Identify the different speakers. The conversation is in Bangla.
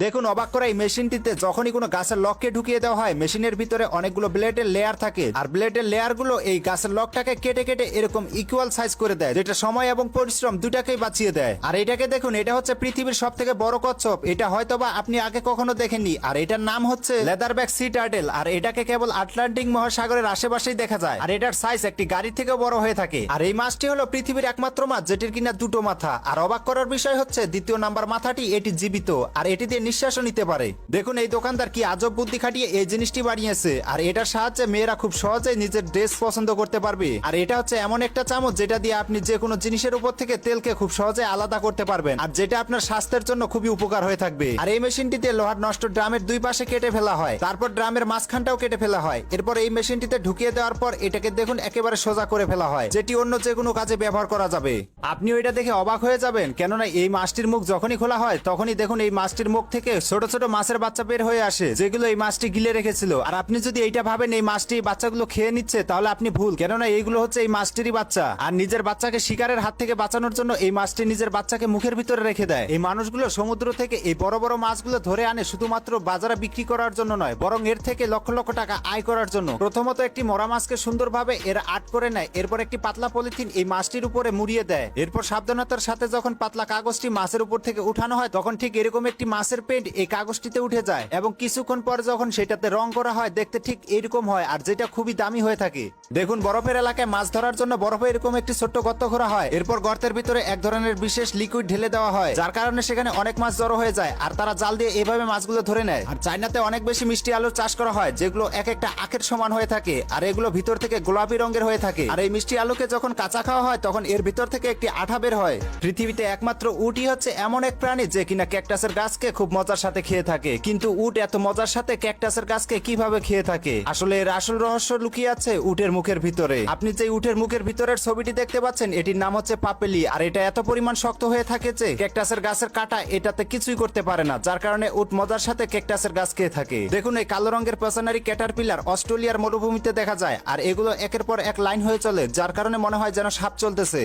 Speaker 1: দেখুন অবাক করা এই মেশিনটিতে যখনই কোনো গাছের লককে ঢুকিয়ে দেওয়া হয় মেশিনের ভিতরে অনেকগুলো ব্লেডের লেয়ার থাকে আর ব্লেডের লেয়ার গুলো এই গাছের লকটাকে কেটে কেটে এরকম ইকুয়াল সাইজ করে দেয়, যেটা সময় এবং পরিশ্রম দুটাকেই বাঁচিয়ে দেয়। আর এটাকে দেখুন, এটা হচ্ছে পৃথিবীর সব থেকে বড় কচ্ছপ। এটা হয়তোবা আপনি আগে কখনো দেখেননি। আর এটার নাম হচ্ছে লেদারব্যাক সি টার্টেল। আর এটাকে কেবল আটলান্টিক মহাসাগরের আশেপাশেই দেখা যায়। আর এটার সাইজ একটি গাড়ি থেকেও বড় হয়ে থাকে। আর এই মাছটি হলো পৃথিবীর একমাত্র মাছ যেটির কিনা দুটো মাথা। আর অবাক করার বিষয় হচ্ছে দ্বিতীয় নাম্বার মাথাটি এটি জীবিত আর এটি দিয়ে নিঃশ্বাসও নিতে পারে। দেখুন এই দোকানদার কি আজব বুদ্ধি খাটিয়ে এই জিনিসটি বানিয়েছে। আর এটার সাহায্যে মেয়েরা খুব সহজেই নিজের ড্রেস পছন্দ করতে পারবে। আর এটা হচ্ছে এমন একটা চামচ যেটা দিয়ে আপনি যে কোনো জিনিসের উপর থেকে তেলকে খুব সহজে আলাদা করতে পারবেন, আর যেটা আপনার স্বাস্থ্যের জন্য খুবই উপকার হয়ে থাকবে। আর এই মেশিনটিতে লোহার নষ্ট ড্রামের দুই পাশে কেটে ফেলা হয়, তারপর ড্রামের মাঝখানটাও কেটে ফেলা হয়। এরপর এই মেশিনটিতে ঢুকিয়ে দেওয়ার পর এটাকে দেখুন একেবারে সোজা করে ফেলা হয়, যেটি অন্য যে কোনো কাজে ব্যবহার করা যাবে। আপনিও এটা দেখে অবাক হয়ে যাবেন, কেননা এই মাছটির মুখ যখনই খোলা হয় তখনই দেখুন এই মাছটির মুখ থেকে ছোট ছোট মাছের বাচ্চা বের হয়ে আসে, যেগুলো এই মাছটি গিলে রেখেছিল। আর আপনি যদি এইটা ভাবেন এই মাছটি বাচ্চাগুলো খেয়ে নিচ্ছে, তাহলে আপনি ভুল, কেননা এইগুলো হচ্ছে এই মাছটিরই বাচ্চা। আর নিজের বাচ্চাকে শিকারের হাত থেকে বাঁচানোর জন্য এই মাছটি নিজের বাচ্চাকে মুখের ভিতরে রেখে দেয়। এই মানুষগুলো সমুদ্র থেকে এই বড় বড় মাছগুলো ধরে আনে শুধুমাত্র বাজারে বিক্রি করার জন্য নয়, বরং এর থেকে লক্ষ লক্ষ টাকা আয় করার জন্য। প্রথমত একটি মরা মাছকে সুন্দরভাবে এরা আট করে নেয়, এরপর একটি পাতলা পলিথিন এই মাছটির উপরে মুড়িয়ে দেয়। এরপর সাবধানতার সাথে যখন পাতলা কাগজটি মাছের উপর থেকে উঠানো হয় তখন ঠিক এরকম একটি মাছের পেন্ট এই কাগজটিতে উঠে যায়, এবং কিছুক্ষণ পর যখন সেটাতে রং করা হয় দেখতে ঠিক এরকম হয়, আর যেটা খুবই দামি হয়ে থাকে। দেখুন বরফের এলাকায় মাছ ধরার জন্য বরফে এরকম একটি ছোট্ট গর্ত করা হয়, এরপর গর্তের ভিতরে এক ধরনের বিশেষ লিকুইড ঢেলে দেওয়া হয়, যার কারণে সেখানে অনেক মাছ জড়ো হয়ে যায়, আর তারা জাল দিয়ে এভাবে মাছগুলো ধরে নেয়। আর চায়নাতে অনেক বেশি মিষ্টি আলুর চাষ করা হয়, যেগুলো এক একটা আখের সমান হয়ে থাকে, আর এগুলো ভিতর থেকে গোলাপি রঙের হয়ে থাকে। আর এই মিষ্টি আলুকে যখন কাঁচা খাওয়া হয় তখন এর ভিতর থেকে একটি আঠা বের হয়। পৃথিবীতে একমাত্র উটই হচ্ছে এমন এক প্রাণী যে কিনা ক্যাকটাসের গাছকে খুব মজার সাথে খেয়ে থাকে। কিন্তু উট এত মজার সাথে ক্যাকটাসের গাছকে কিভাবে খেয়ে থাকে? আসলে এর আসল রহস্য লুকিয়ে আছে উটের মুখের ভিতরে। আপনি যে উটের মুখের ভিতরের ছবিটি দেখতে পাচ্ছেন এটির নাম হচ্ছে পাপেলি। আর এটা এত পরিমাণ শক্ত হয়ে থাকে যে ক্যাকটাসের গাছের কাঁটা এটাতে কিছুই করতে পারে না, যার কারণে উট মজার সাথে ক্যাকটাসের গাছ খেয়ে থাকে। দেখুন এই কালো রঙের পেছনারি ক্যাটারপিলার অস্ট্রেলিয়ার মরুভূমিতে দেখা যায়, আর এগুলো একের পর এক লাইন হয়ে চলে, যার কারণে মনে হয় যেন সাপ চলতেছে।